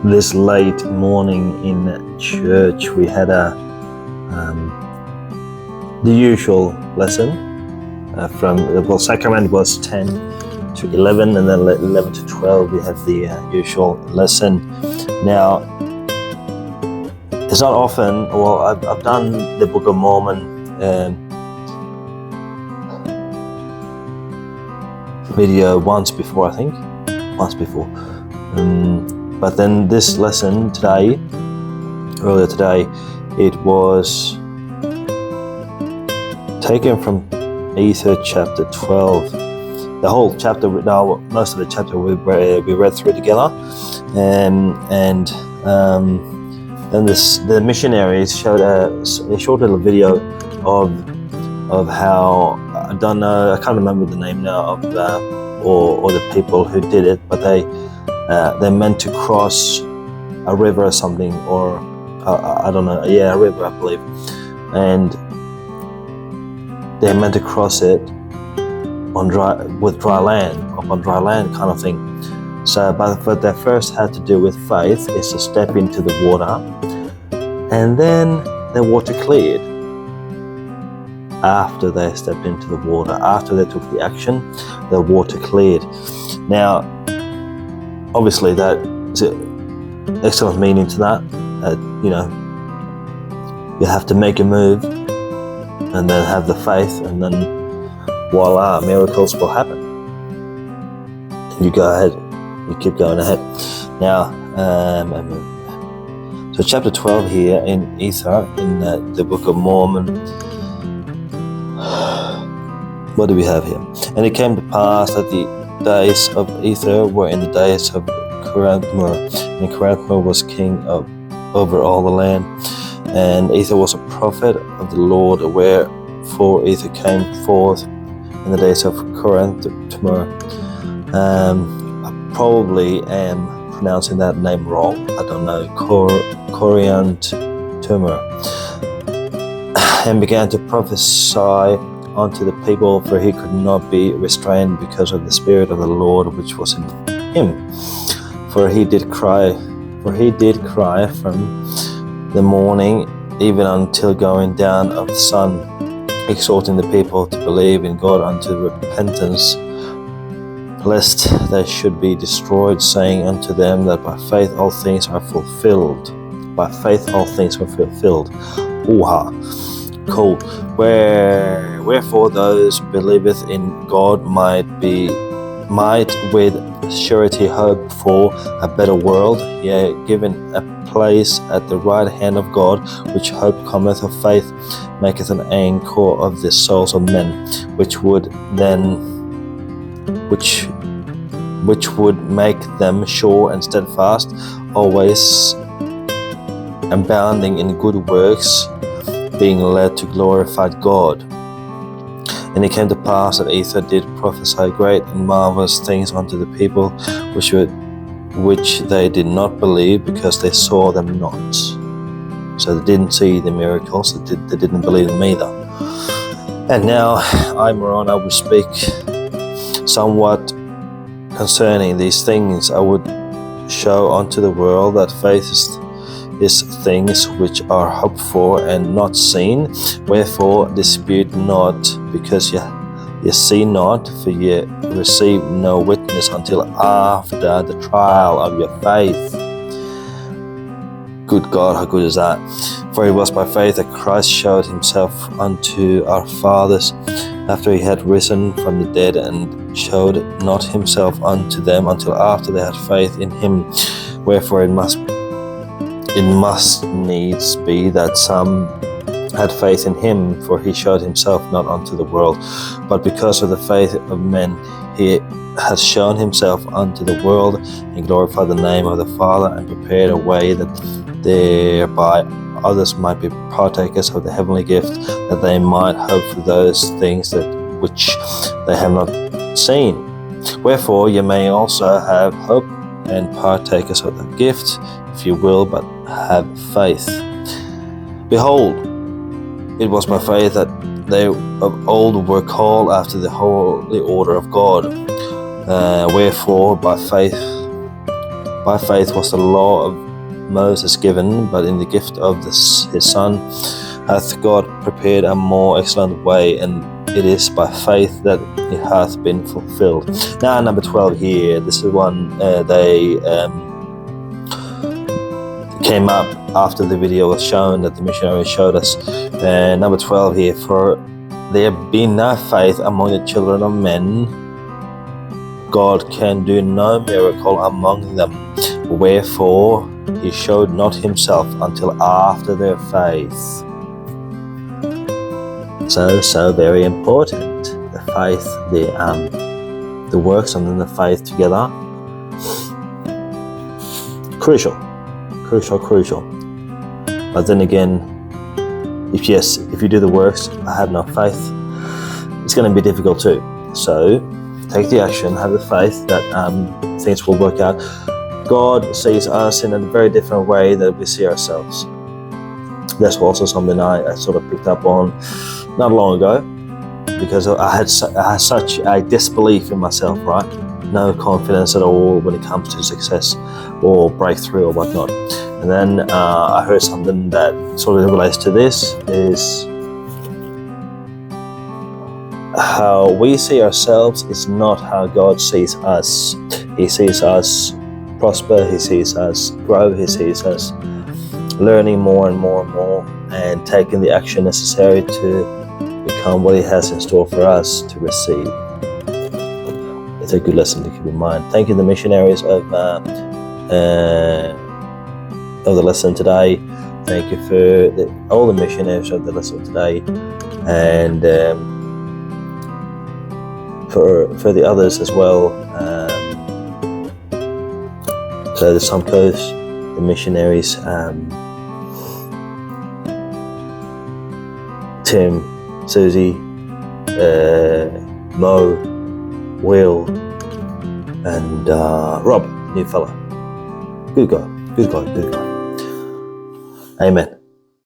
this late morning in church, we had the usual lesson from Sacrament was 10 to 11, and then 11 to 12 we had the usual lesson. Now, it's not often. Well, I've done the Book of Mormon video once before, I think. But then this lesson earlier today, it was taken from Ether chapter 12. The whole chapter, now most of the chapter we read through together, and then the missionaries showed a short little video of how, I don't know, I can't remember the name now of or the people who did it, but they meant to cross a river or something, or I don't know, a river, I believe, and they meant to cross it on dry land kind of thing. So, but what they first had to do with faith is to step into the water, and then the water cleared. After they stepped into the water, after they took the action, the water cleared. Now, obviously, that is an excellent meaning to that. You have to make a move, and then have the faith, and then voila, miracles will happen. And you go ahead, you keep going ahead. Now, so chapter 12 here in Ether, in the Book of Mormon. What do we have here? And it came to pass that the days of Ether were in the days of Coranthmer, and Coranthmer was king over all the land. And Ether was a prophet of the Lord, wherefore Ether came forth in the days of Coranthmer. I probably am pronouncing that name wrong. I don't know. Coranthmer. And began to prophesy unto the people, for he could not be restrained because of the Spirit of the Lord which was in him. For he did cry from the morning even until going down of the sun, exhorting the people to believe in God unto repentance, lest they should be destroyed, saying unto them that by faith all things are fulfilled. By faith all things were fulfilled. Cool. Wherefore those believeth in God might with surety hope for a better world, yea, given a place at the right hand of God, which hope cometh of faith, maketh an anchor of the souls of men, which would make them sure and steadfast, always abounding in good works, being led to glorify God. And it came to pass that Ether did prophesy great and marvelous things unto the people, which they did not believe, because they saw them not. So they didn't see the miracles, they didn't believe them either. And now I, Moroni, will speak somewhat concerning these things. I would show unto the world that faith is things which are hoped for and not seen. Wherefore dispute not, because ye see not, for ye receive no witness until after the trial of your faith. Good God, how good is that? For it was by faith that Christ showed himself unto our fathers, after he had risen from the dead, and showed not himself unto them until after they had faith in him. Wherefore it must needs be that some had faith in him, for he showed himself not unto the world, but because of the faith of men he has shown himself unto the world, and glorified the name of the Father, and prepared a way that thereby others might be partakers of the heavenly gift, that they might hope for those things which they have not seen. Wherefore ye may also have hope, and partakers of the gift, if you will but have faith. Behold, it was by faith that they of old were called after the holy order of God. Wherefore by faith By faith was the law of Moses given, but in the gift of his Son hath God prepared a more excellent way, and it is by faith that it hath been fulfilled. Now, number 12 here, this is one they came up after the video was shown that the missionary showed us. Number 12 here, for there be no faith among the children of men, God can do no miracle among them. Wherefore he showed not himself until after their faith. So very important. The faith, the works, and then the faith together. Crucial. But then again, if you do the works, I have no faith, it's going to be difficult too. So take the action, have the faith that things will work out. God sees us in a very different way than we see ourselves. That's also something I sort of picked up on not long ago, because I had such a disbelief in myself, right? No confidence at all when it comes to success or breakthrough or whatnot. And then I heard something that sort of relates to this, is how we see ourselves is not how God sees us. He sees us prosper, he sees us grow, he sees us learning more and more and more, and taking the action necessary to become what he has in store for us to receive. It's a good lesson to keep in mind. Thank you, the missionaries of the lesson today. Thank you for all the missionaries of the lesson today, and for the others as well. So the Suncoast, the missionaries, Tim, Susie, Mo, Will, and Rob, new fella. Good guy. Amen.